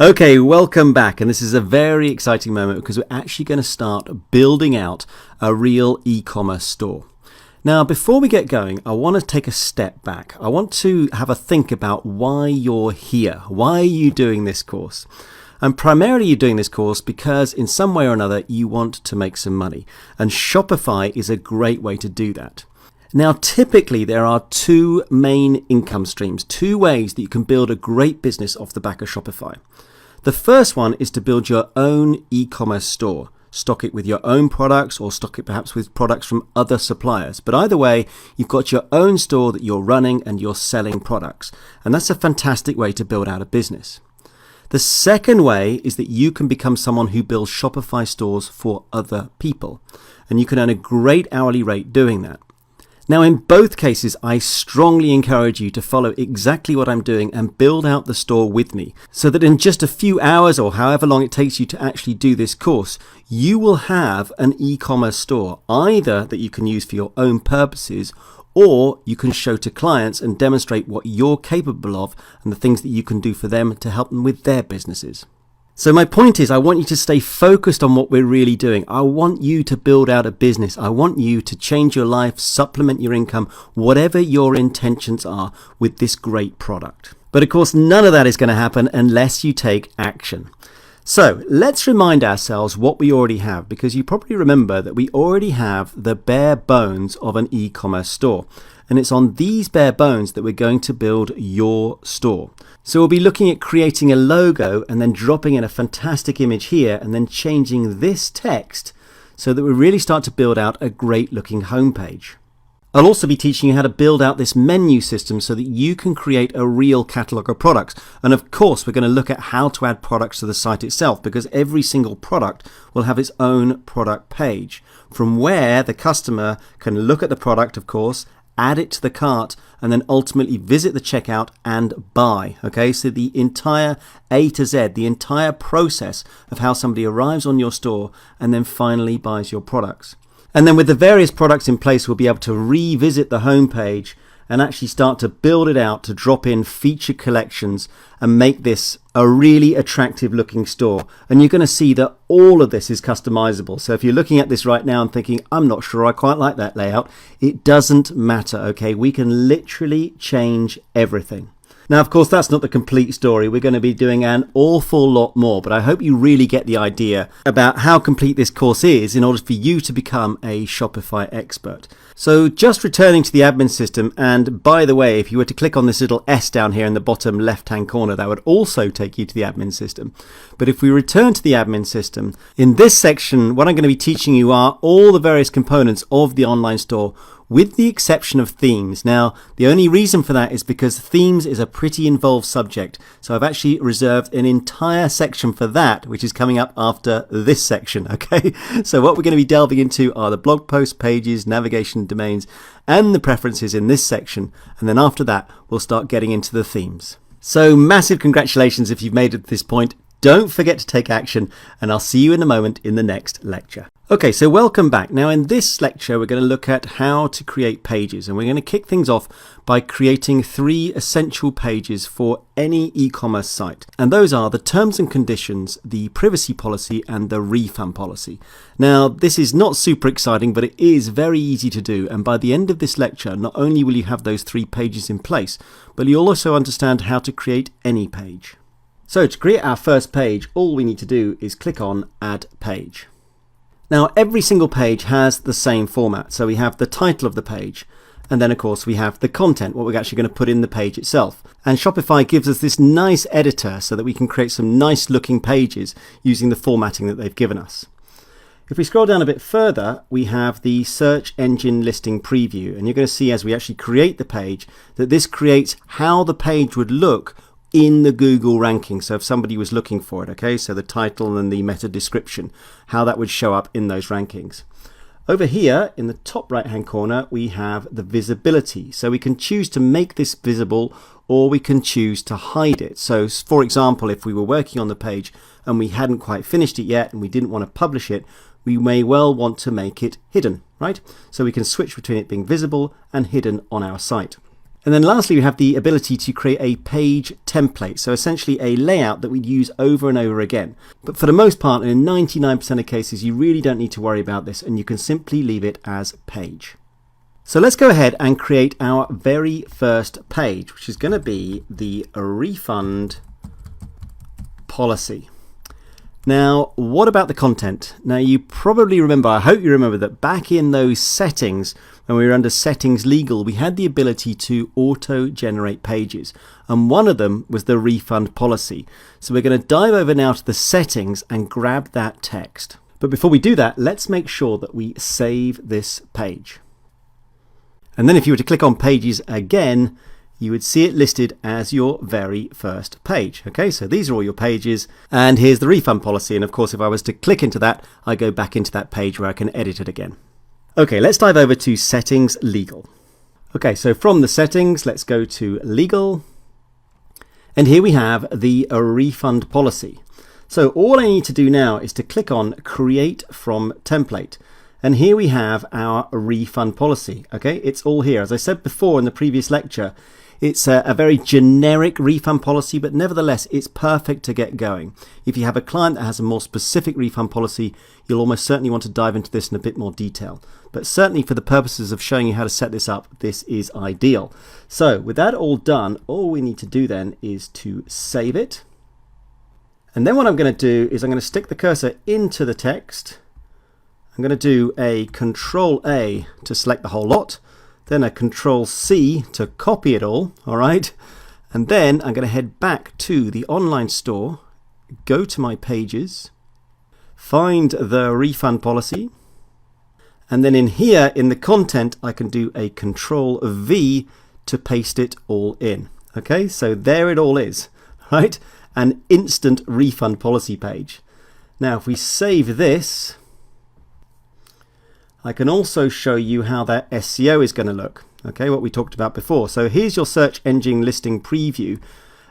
Okay, welcome back, and this is a very exciting moment because we're actually going to start building out a real e-commerce store. Now, before we get going, I want to take a step back. I want to have a think about why you're here. Why are you doing this course? And primarily you're doing this course because in some way or another you want to make some money, and Shopify is a great way to do that. Now, typically there are two main income streams, two ways that you can build a great business off the back of Shopify. The first one is to build your own e-commerce store. Stock it with your own products or stock it perhaps with products from other suppliers. But either way, you've got your own store that you're running and you're selling products. And that's a fantastic way to build out a business. The second way is that you can become someone who builds Shopify stores for other people. And you can earn a great hourly rate doing that. Now, in both cases, I strongly encourage you to follow exactly what I'm doing and build out the store with me so that in just a few hours or however long it takes you to actually do this course, you will have an e-commerce store, either that you can use for your own purposes or you can show to clients and demonstrate what you're capable of and the things that you can do for them to help them with their businesses. So my point is, I want you to stay focused on what we're really doing. I want you to build out a business. I want you to change your life, supplement your income, whatever your intentions are with this great product. But of course, none of that is going to happen unless you take action. So let's remind ourselves what we already have, because you probably remember that we already have the bare bones of an e-commerce store. And it's on these bare bones that we're going to build your store. So we'll be looking at creating a logo and then dropping in a fantastic image here and then changing this text so that we really start to build out a great looking homepage. I'll also be teaching you how to build out this menu system so that you can create a real catalogue of products. And of course, we're going to look at how to add products to the site itself, because every single product will have its own product page from where the customer can look at the product, of course, add it to the cart, and then ultimately visit the checkout and buy. Okay, so the entire A to Z, the entire process of how somebody arrives on your store and then finally buys your products. And then with the various products in place, we'll be able to revisit the homepage and actually start to build it out to drop in feature collections and make this a really attractive looking store. And you're going to see that all of this is customizable. So if you're looking at this right now and thinking, I'm not sure I quite like that layout, it doesn't matter, okay? We can literally change everything. Now, of course, that's not the complete story. We're going to be doing an awful lot more, but I hope you really get the idea about how complete this course is in order for you to become a Shopify expert. So just returning to the admin system, and by the way, if you were to click on this little S down here in the bottom left-hand corner, that would also take you to the admin system. But if we return to the admin system, in this section, what I'm going to be teaching you are all the various components of the online store, with the exception of themes. Now, the only reason for that is because themes is a pretty involved subject. So I've actually reserved an entire section for that, which is coming up after this section, okay? So what we're going to be delving into are the blog posts, pages, navigation, domains, and the preferences in this section. And then after that, we'll start getting into the themes. So massive congratulations if you've made it to this point. Don't forget to take action, and I'll see you in a moment in the next lecture. Okay, so welcome back. Now in this lecture, we're going to look at how to create pages, and we're going to kick things off by creating 3 essential pages for any e-commerce site. And those are the terms and conditions, the privacy policy, and the refund policy. Now, this is not super exciting, but it is very easy to do. And by the end of this lecture, not only will you have those 3 pages in place, but you'll also understand how to create any page. So to create our first page, all we need to do is click on Add Page. Now, every single page has the same format. So we have the title of the page, and then of course we have the content, what we're actually going to put in the page itself. And Shopify gives us this nice editor so that we can create some nice looking pages using the formatting that they've given us. If we scroll down a bit further, we have the search engine listing preview, and you're going to see as we actually create the page that this creates how the page would look in the Google ranking. So if somebody was looking for it, okay, so the title and the meta description, how that would show up in those rankings. Over here in the top right hand corner, we have the visibility. So we can choose to make this visible or we can choose to hide it. So for example, if we were working on the page and we hadn't quite finished it yet and we didn't want to publish it, we may well want to make it hidden, right? So we can switch between it being visible and hidden on our site. And then lastly, we have the ability to create a page template. So essentially a layout that we'd use over and over again. But for the most part, in 99% of cases, you really don't need to worry about this, and you can simply leave it as page. So let's go ahead and create our very first page, which is going to be the refund policy. Now, what about the content? Now, you probably remember, I hope you remember, that back in those settings, when we were under settings legal, we had the ability to auto-generate pages. And one of them was the refund policy. So we're going to dive over now to the settings and grab that text. But before we do that, let's make sure that we save this page. And then if you were to click on pages again, you would see it listed as your very first page. Okay, so these are all your pages, and here's the refund policy. And of course, if I was to click into that, I go back into that page where I can edit it again. Okay, let's dive over to settings legal. Okay, so from the settings, let's go to legal. And here we have the refund policy. So all I need to do now is to click on create from template. And here we have our refund policy. Okay, it's all here. As I said before in the previous lecture, it's a very generic refund policy, but nevertheless, it's perfect to get going. If you have a client that has a more specific refund policy, you'll almost certainly want to dive into this in a bit more detail. But certainly for the purposes of showing you how to set this up, this is ideal. So with that all done, all we need to do then is to save it. And then what I'm going to do is I'm going to stick the cursor into the text. I'm going to do a Control A to select the whole lot. Then a Control C to copy it all, right? And then I'm going to head back to the online store, go to my pages, find the refund policy, and then in here, in the content, I can do a Control V to paste it all in. Okay, so there it all is, right? An instant refund policy page. Now, if we save this, I can also show you how that SEO is going to look. Okay, what we talked about before. So here's your search engine listing preview.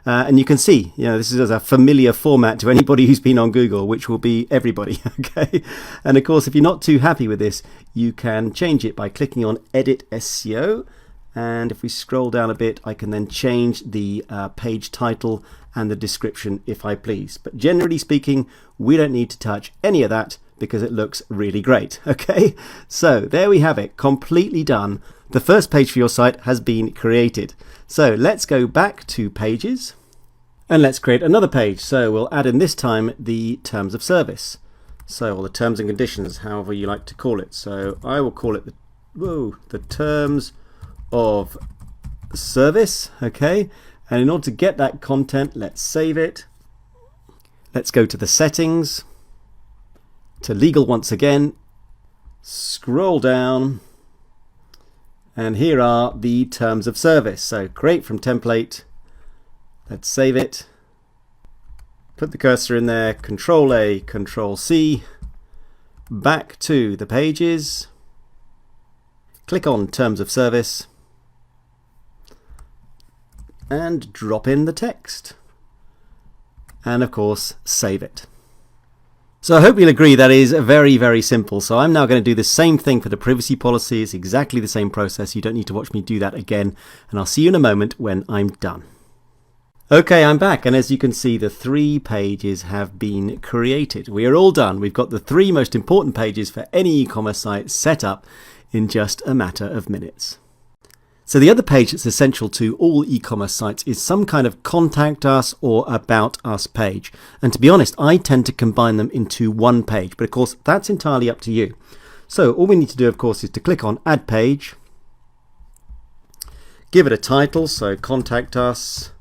And you can see, this is a familiar format to anybody who's been on Google, which will be everybody. Okay. And of course, if you're not too happy with this, you can change it by clicking on Edit SEO. And if we scroll down a bit, I can then change the page title and the description if I please. But generally speaking, we don't need to touch any of that because it looks really great. Okay, so there we have it, completely done. The first page for your site has been created. So let's go back to pages and let's create another page. So we'll add in this time the terms of service. So, or the terms and conditions, however you like to call it. So I will call it the terms of service. Okay, and in order to get that content, let's save it. Let's go to the settings, to legal once again, scroll down, and here are the terms of service. So create from template, let's save it, put the cursor in there, Control A, Control C, back to the pages, click on terms of service, and drop in the text, and of course save it. So I hope you'll agree that is very, very simple. So I'm now going to do the same thing for the privacy policy. It's exactly the same process. You don't need to watch me do that again. And I'll see you in a moment when I'm done. Okay, I'm back. And as you can see, the 3 pages have been created. We are all done. We've got the 3 most important pages for any e-commerce site set up in just a matter of minutes. So the other page that's essential to all e-commerce sites is some kind of contact us or about us page. And to be honest, I tend to combine them into one page, but of course that's entirely up to you. So all we need to do, of course, is to click on add page, give it a title, so contact us,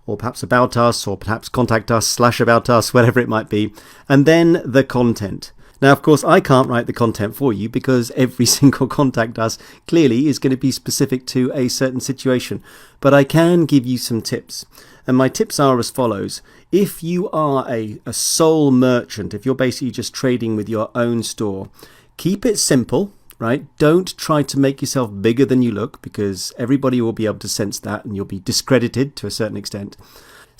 or perhaps about us, or perhaps contact us / about us, whatever it might be, and then the content. Now, of course, I can't write the content for you because every single contact us clearly is going to be specific to a certain situation. But I can give you some tips. And my tips are as follows. If you are a sole merchant, if you're basically just trading with your own store, keep it simple, right? Don't try to make yourself bigger than you look because everybody will be able to sense that and you'll be discredited to a certain extent.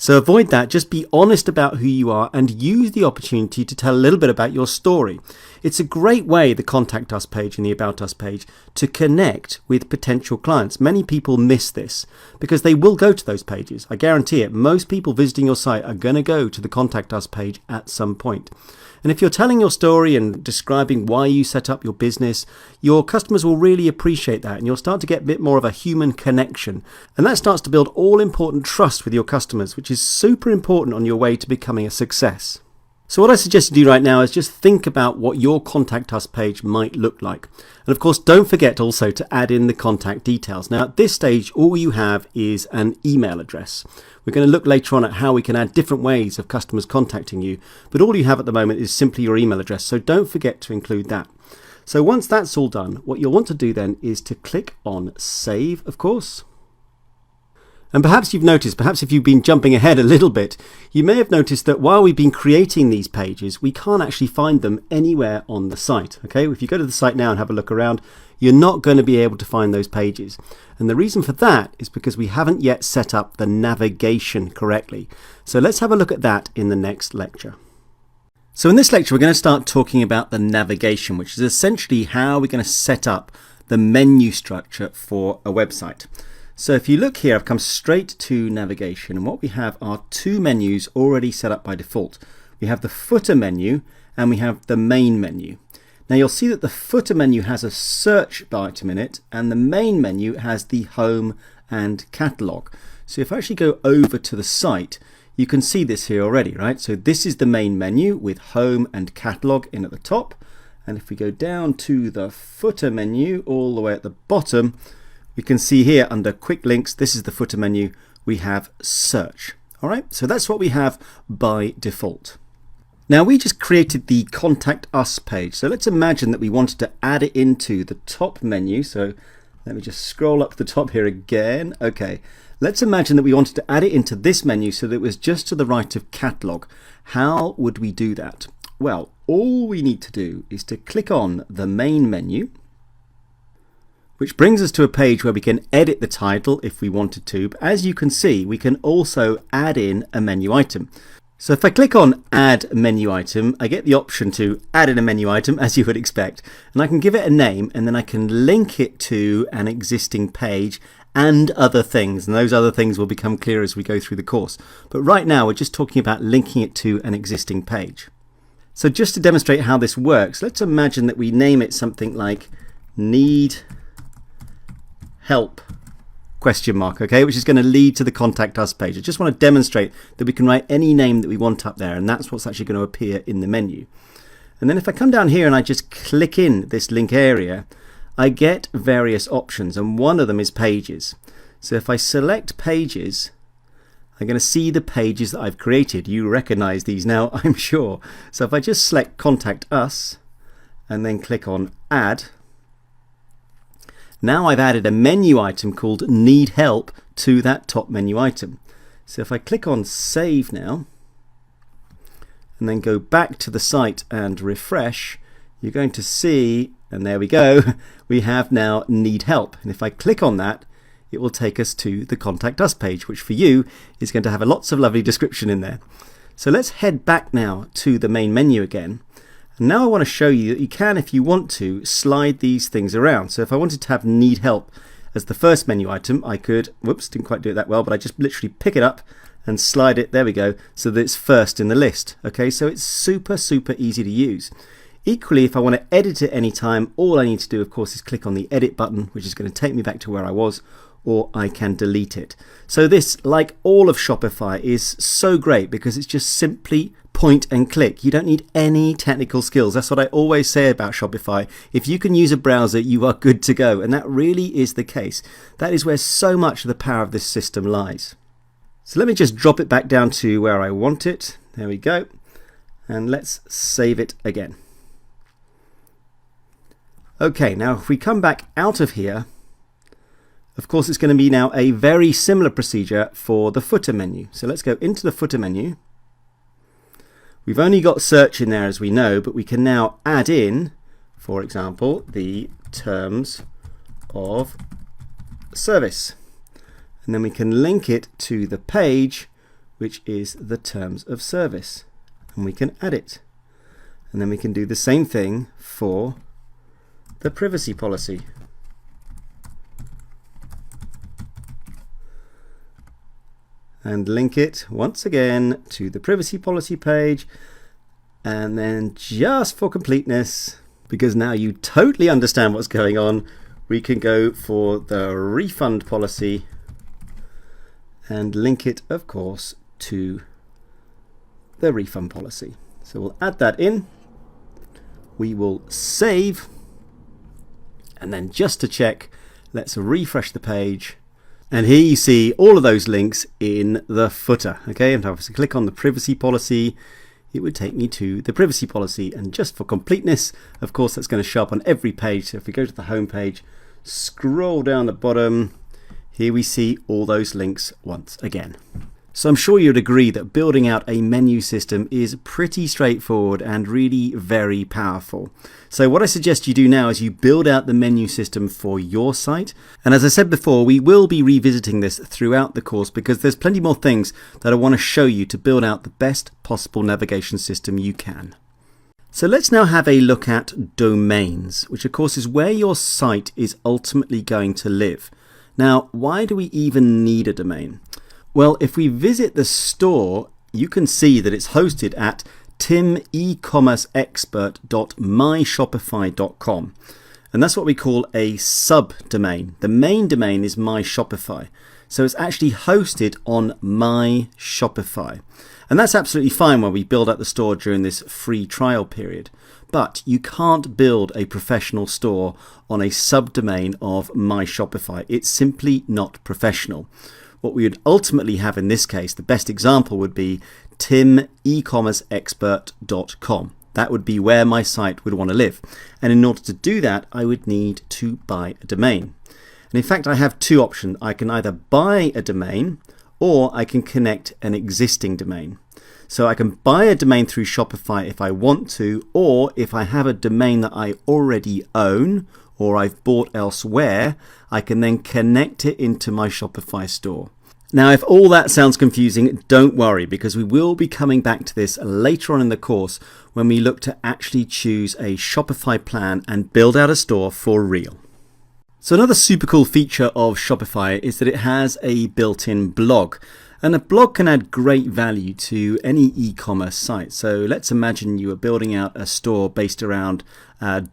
So avoid that, just be honest about who you are and use the opportunity to tell a little bit about your story. It's a great way, the Contact Us page and the About Us page, to connect with potential clients. Many people miss this because they will go to those pages. I guarantee it. Most people visiting your site are going to go to the Contact Us page at some point. And if you're telling your story and describing why you set up your business, your customers will really appreciate that and you'll start to get a bit more of a human connection. And that starts to build all-important trust with your customers, which is super important on your way to becoming a success. So what I suggest you do right now is just think about what your Contact Us page might look like. And of course, don't forget also to add in the contact details. Now at this stage, all you have is an email address. We're going to look later on at how we can add different ways of customers contacting you, but all you have at the moment is simply your email address, so don't forget to include that. So once that's all done, what you'll want to do then is to click on Save, of course. And perhaps you've noticed, perhaps if you've been jumping ahead a little bit, you may have noticed that while we've been creating these pages, we can't actually find them anywhere on the site. Okay, if you go to the site now and have a look around, you're not going to be able to find those pages. And the reason for that is because we haven't yet set up the navigation correctly. So let's have a look at that in the next lecture. So in this lecture, we're going to start talking about the navigation, which is essentially how we're going to set up the menu structure for a website. So if you look here, I've come straight to navigation, and what we have are two menus already set up by default. We have the footer menu and we have the main menu. Now you'll see that the footer menu has a search item in it and the main menu has the home and catalog. So if I actually go over to the site, you can see this here already, right? So this is the main menu with home and catalog in at the top. And if we go down to the footer menu all the way at the bottom, we can see here under quick links, this is the footer menu, we have search. All right, so that's what we have by default. Now we just created the Contact Us page. So let's imagine that we wanted to add it into the top menu. So let me just scroll up the top here again. Okay, let's imagine that we wanted to add it into this menu so that it was just to the right of catalog. How would we do that? Well, all we need to do is to click on the main menu, which brings us to a page where we can edit the title if we wanted to. But as you can see, we can also add in a menu item. So if I click on Add Menu Item, I get the option to add in a menu item, as you would expect, and I can give it a name, and then I can link it to an existing page and other things, and those other things will become clear as we go through the course. But right now, we're just talking about linking it to an existing page. So just to demonstrate how this works, let's imagine that we name it something like Need Help ? Okay, which is going to lead to the Contact Us page. I just want to demonstrate that we can write any name that we want up there, and that's what's actually going to appear in the menu. And then if I come down here and I just click in this link area, I get various options, and one of them is pages. So if I select pages, I'm going to see the pages that I've created. You recognize these now, I'm sure. So if I just select Contact Us and then click on Add, now I've added a menu item called Need Help to that top menu item. So if I click on Save now, and then go back to the site and refresh, you're going to see, and there we go, we have now Need Help. And if I click on that, it will take us to the Contact Us page, which for you is going to have lots of lovely description in there. So let's head back now to the main menu again. Now I want to show you that you can, if you want to, slide these things around. So if I wanted to have Need Help as the first menu item, I could, whoops, didn't quite do it that well, but I just literally pick it up and slide it, there we go, so that it's first in the list. Okay, so it's super, super easy to use. Equally, if I want to edit it anytime, all I need to do, of course, is click on the Edit button, which is going to take me back to where I was, or I can delete it. So this, like all of Shopify, is so great because it's just simply point and click. You don't need any technical skills. That's what I always say about Shopify. If you can use a browser, you are good to go. And that really is the case. That is where so much of the power of this system lies. So let me just drop it back down to where I want it. There we go. And let's save it again. Okay, now if we come back out of here, of course it's going to be now a very similar procedure for the footer menu. So let's go into the footer menu. We've only got search in there as we know, but we can now add in, for example, the terms of service. And then we can link it to the page which is the terms of service. And we can add it. And then we can do the same thing for the privacy policy. And link it once again to the privacy policy page. And then just for completeness, because now you totally understand what's going on, we can go for the refund policy and link it, of course, to the refund policy. So we'll add that in. We will save. And then just to check, let's refresh the page. And here you see all of those links in the footer. Okay, and if I was to click on the privacy policy, it would take me to the privacy policy. And just for completeness, of course, that's going to show up on every page. So if we go to the home page, scroll down the bottom, here we see all those links once again. So I'm sure you'd agree that building out a menu system is pretty straightforward and really very powerful. So what I suggest you do now is you build out the menu system for your site. And as I said before, we will be revisiting this throughout the course because there's plenty more things that I want to show you to build out the best possible navigation system you can. So let's now have a look at domains, which of course is where your site is ultimately going to live. Now, why do we even need a domain? Well, if we visit the store, you can see that it's hosted at timecommerceexpert.myshopify.com. And that's what we call a subdomain. The main domain is My Shopify. So it's actually hosted on My Shopify. And that's absolutely fine while we build out the store during this free trial period. But you can't build a professional store on a subdomain of My Shopify. It's simply not professional. What we would ultimately have in this case, the best example would be timecommerceexpert.com. That would be where my site would want to live. And in order to do that, I would need to buy a domain. And in fact, I have two options. I can either buy a domain or I can connect an existing domain. So I can buy a domain through Shopify if I want to, or if I have a domain that I already own or I've bought elsewhere, I can then connect it into my Shopify store. Now, if all that sounds confusing, don't worry, because we will be coming back to this later on in the course when we look to actually choose a Shopify plan and build out a store for real. So another super cool feature of Shopify is that it has a built-in blog. And a blog can add great value to any e-commerce site. So let's imagine you are building out a store based around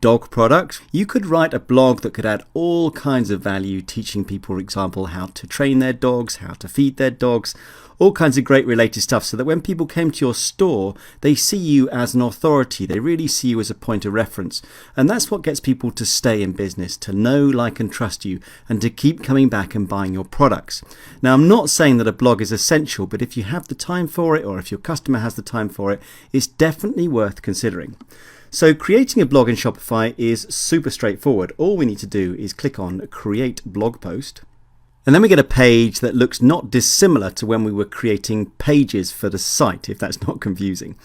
dog products. You could write a blog that could add all kinds of value, teaching people, for example, how to train their dogs, how to feed their dogs, all kinds of great related stuff, so that when people came to your store, they see you as an authority. They really see you as a point of reference. And that's what gets people to stay in business, to know, like, and trust you, and to keep coming back and buying your products. Now, I'm not saying that a blog is essential, but if you have the time for it, or if your customer has the time for it, it's definitely worth considering. So creating a blog in Shopify is super straightforward. All we need to do is click on Create Blog Post. And then we get a page that looks not dissimilar to when we were creating pages for the site, if that's not confusing.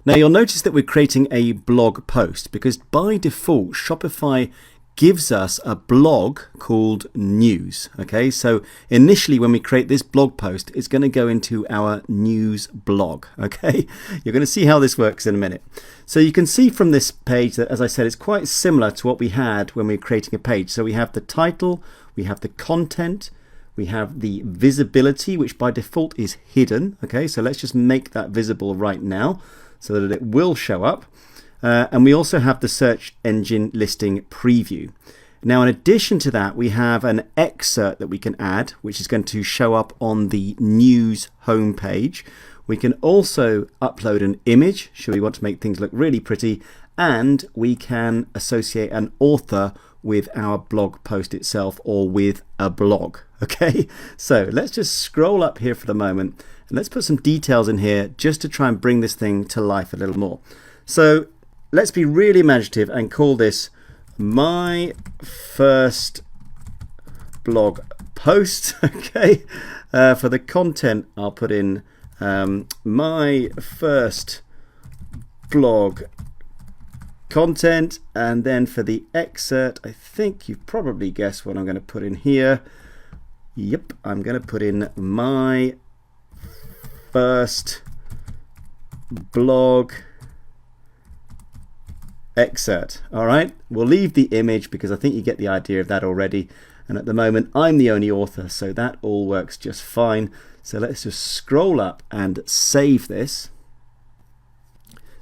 Now you'll notice that we're creating a blog post because by default Shopify gives us a blog called News. Okay, so initially when we create this blog post, it's going to go into our news blog. Okay, you're going to see how this works in a minute. So you can see from this page that, as I said, it's quite similar to what we had when we were creating a page. So we have the title, we have the content, we have the visibility, which by default is hidden. Okay, so let's just make that visible right now so that it will show up. And we also have the search engine listing preview. Now, in addition to that, we have an excerpt that we can add, which is going to show up on the news homepage. We can also upload an image, should we want to make things look really pretty, and we can associate an author with our blog post itself or with a blog. Okay, so let's just scroll up here for the moment and let's put some details in here just to try and bring this thing to life a little more. So let's be really imaginative and call this my first blog post. Okay, for the content I'll put in my first blog content, and then for the excerpt, I think you've probably guessed what I'm going to put in here. Yep, I'm going to put in my first blog excerpt. All right, we'll leave the image because I think you get the idea of that already. And at the moment, I'm the only author, so that all works just fine. So let's just scroll up and save this.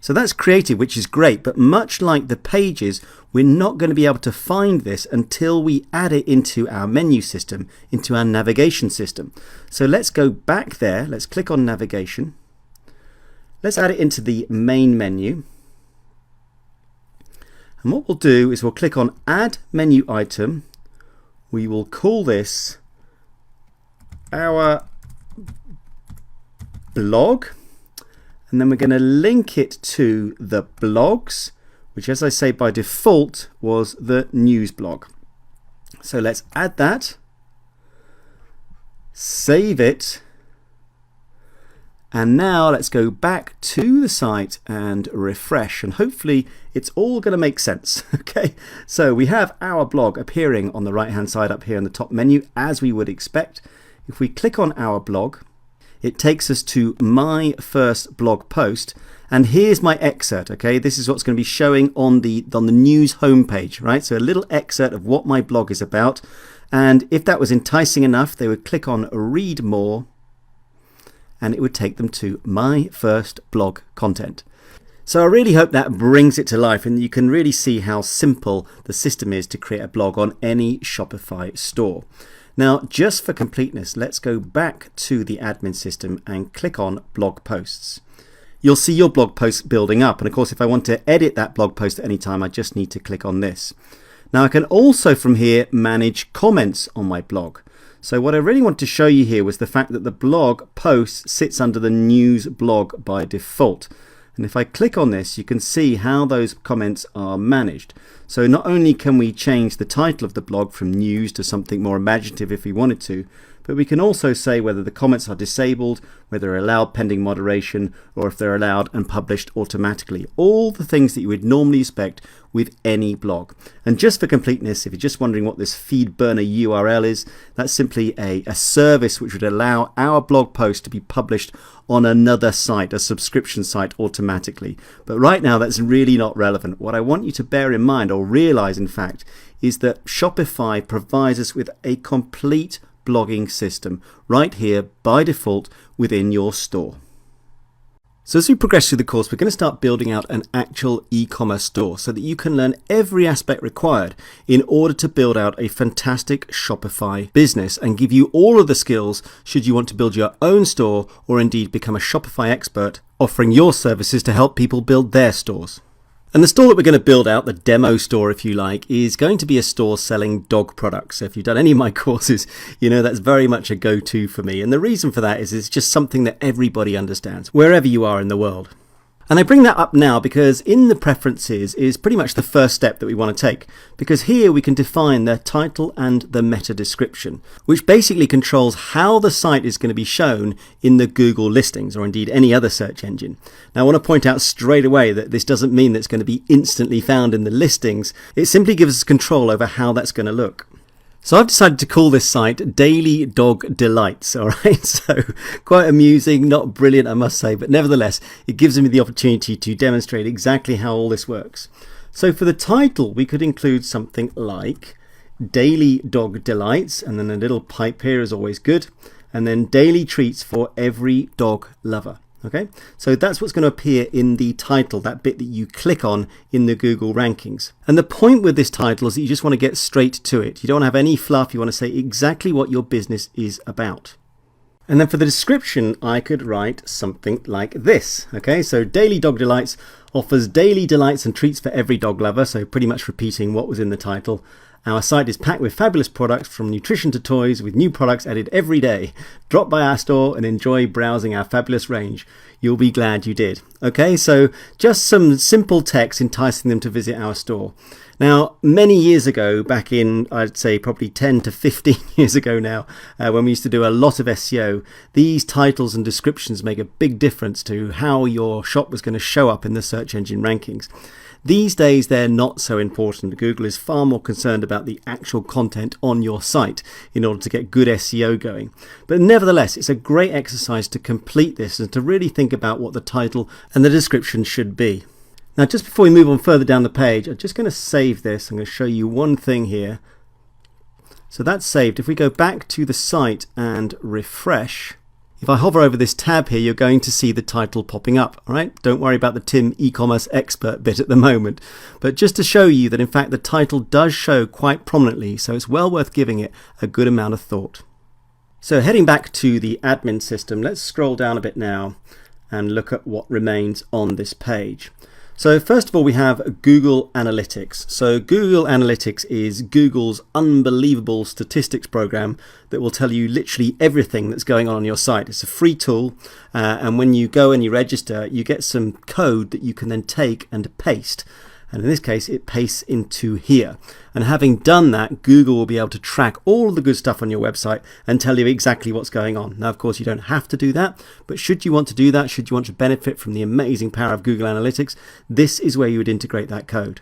So that's created, which is great, but much like the pages, we're not going to be able to find this until we add it into our menu system, into our navigation system. So let's go back there. Let's click on navigation. Let's add it into the main menu. And what we'll do is we'll click on add menu item. We will call this our blog. And then we're going to link it to the blogs, which, as I say, by default was the news blog. So let's add that, save it, and now let's go back to the site and refresh, and hopefully it's all going to make sense. Okay, so we have our blog appearing on the right hand side up here in the top menu, as we would expect. If we click on our blog, it takes us to my first blog post, and here's my excerpt. Okay, this is what's going to be showing on the news homepage, right? So a little excerpt of what my blog is about, and if that was enticing enough, they would click on read more, and it would take them to my first blog content. So I really hope that brings it to life, and you can really see how simple the system is to create a blog on any Shopify store. Now, just for completeness, let's go back to the admin system and click on blog posts. You'll see your blog post building up. And of course, if I want to edit that blog post at any time, I just need to click on this. Now, I can also from here manage comments on my blog. So what I really want to show you here was the fact that the blog post sits under the news blog by default. And if I click on this, you can see how those comments are managed. So not only can we change the title of the blog from news to something more imaginative if we wanted to, but we can also say whether the comments are disabled, whether they're allowed pending moderation, or if they're allowed and published automatically. All the things that you would normally expect with any blog. And just for completeness, if you're just wondering what this feed burner URL is, that's simply a service which would allow our blog post to be published on another site, a subscription site, automatically. But right now that's really not relevant. What I want you to bear in mind, or realize in fact, is that Shopify provides us with a complete blogging system right here by default within your store. So as we progress through the course, we're going to start building out an actual e-commerce store so that you can learn every aspect required in order to build out a fantastic Shopify business and give you all of the skills should you want to build your own store or indeed become a Shopify expert offering your services to help people build their stores. And the store that we're going to build out, the demo store if you like, is going to be a store selling dog products. So if you've done any of my courses, you know that's very much a go-to for me. And the reason for that is it's just something that everybody understands, wherever you are in the world. And I bring that up now because in the preferences is pretty much the first step that we want to take, because here we can define the title and the meta description, which basically controls how the site is going to be shown in the Google listings or indeed any other search engine. Now I want to point out straight away that this doesn't mean that it's going to be instantly found in the listings. It simply gives us control over how that's going to look. So I've decided to call this site Daily Dog Delights, all right? So quite amusing, not brilliant, I must say, but nevertheless, it gives me the opportunity to demonstrate exactly how all this works. So for the title, we could include something like Daily Dog Delights, and then a little pipe here is always good, and then Daily Treats for Every Dog Lover. Okay, so that's what's going to appear in the title, that bit that you click on in the Google rankings. And the point with this title is that you just want to get straight to it. You don't want to have any fluff. You want to say exactly what your business is about. And then for the description, I could write something like this. Okay, so Daily Dog Delights offers daily delights and treats for every dog lover. So pretty much repeating what was in the title. Our site is packed with fabulous products from nutrition to toys, with new products added every day. Drop by our store and enjoy browsing our fabulous range. You'll be glad you did. Okay, so just some simple text enticing them to visit our store. Now, many years ago, back in, I'd say probably 10 to 15 years ago now, when we used to do a lot of SEO, these titles and descriptions make a big difference to how your shop was going to show up in the search engine rankings. These days, they're not so important. Google is far more concerned about the actual content on your site in order to get good SEO going. But nevertheless, it's a great exercise to complete this and to really think about what the title and the description should be. Now, just before we move on further down the page, I'm just going to save this. I'm going to show you one thing here. So that's saved. If we go back to the site and refresh, if I hover over this tab here, you're going to see the title popping up. All right, don't worry about the Tim e-commerce expert bit at the moment, but just to show you that in fact the title does show quite prominently, so it's well worth giving it a good amount of thought. So heading back to the admin system, let's scroll down a bit now and look at what remains on this page. So first of all, we have Google Analytics. So Google Analytics is Google's unbelievable statistics program that will tell you literally everything that's going on your site. It's a free tool, and when you go and you register, you get some code that you can then take and paste. And in this case, it pastes into here. And having done that, Google will be able to track all the good stuff on your website and tell you exactly what's going on. Now, of course, you don't have to do that, but should you want to do that, should you want to benefit from the amazing power of Google Analytics, this is where you would integrate that code.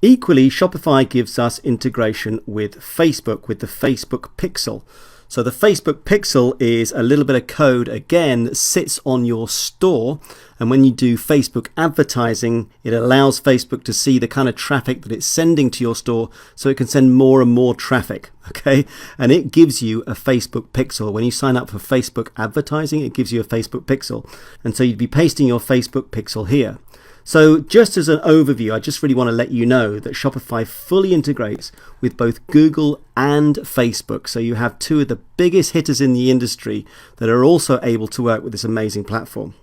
Equally, Shopify gives us integration with Facebook, with the Facebook Pixel. So the Facebook Pixel is a little bit of code, again, that sits on your store. And when you do Facebook advertising, it allows Facebook to see the kind of traffic that it's sending to your store so it can send more and more traffic, okay? And it gives you a Facebook Pixel. When you sign up for Facebook advertising, it gives you a Facebook Pixel. And so you'd be pasting your Facebook Pixel here. So just as an overview, I just really want to let you know that Shopify fully integrates with both Google and Facebook. So you have two of the biggest hitters in the industry that are also able to work with this amazing platform.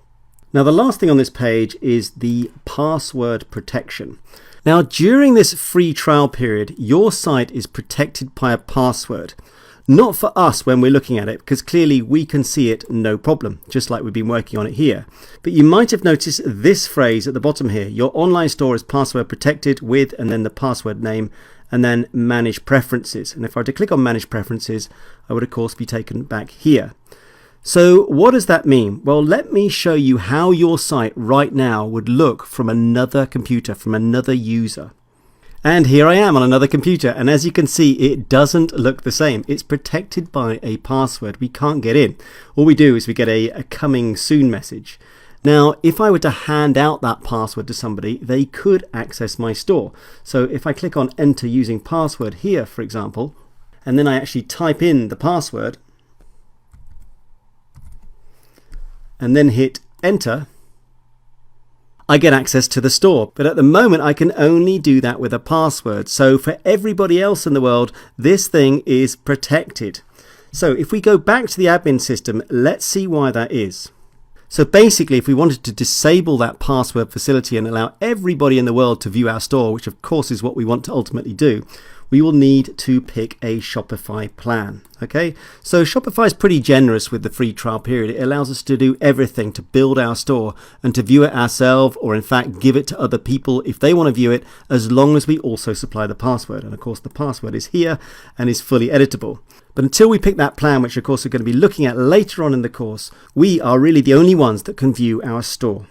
Now, the last thing on this page is the password protection. Now, during this free trial period, your site is protected by a password. Not for us when we're looking at it, because clearly we can see it no problem, just like we've been working on it here. But you might have noticed this phrase at the bottom here. Your online store is password protected with, and then the password name, and then manage preferences. And if I were to click on manage preferences, I would of course be taken back here. So what does that mean? Well, let me show you how your site right now would look from another computer, from another user. And here I am on another computer, and as you can see, it doesn't look the same. It's protected by a password. We can't get in. All we do is we get a coming soon message. Now, if I were to hand out that password to somebody, they could access my store. So if I click on enter using password here, for example, and then I actually type in the password, and then hit enter, I get access to the store. But at the moment, I can only do that with a password. So for everybody else in the world, this thing is protected. So if we go back to the admin system, let's see why that is. So basically, if we wanted to disable that password facility and allow everybody in the world to view our store, which of course is what we want to ultimately do, we will need to pick a Shopify plan. Okay, so Shopify is pretty generous with the free trial period. It allows us to do everything to build our store and to view it ourselves, or in fact give it to other people if they want to view it, as long as we also supply the password. And of course the password is here and is fully editable. But until we pick that plan, which of course we're going to be looking at later on in the course, we are really the only ones that can view our store.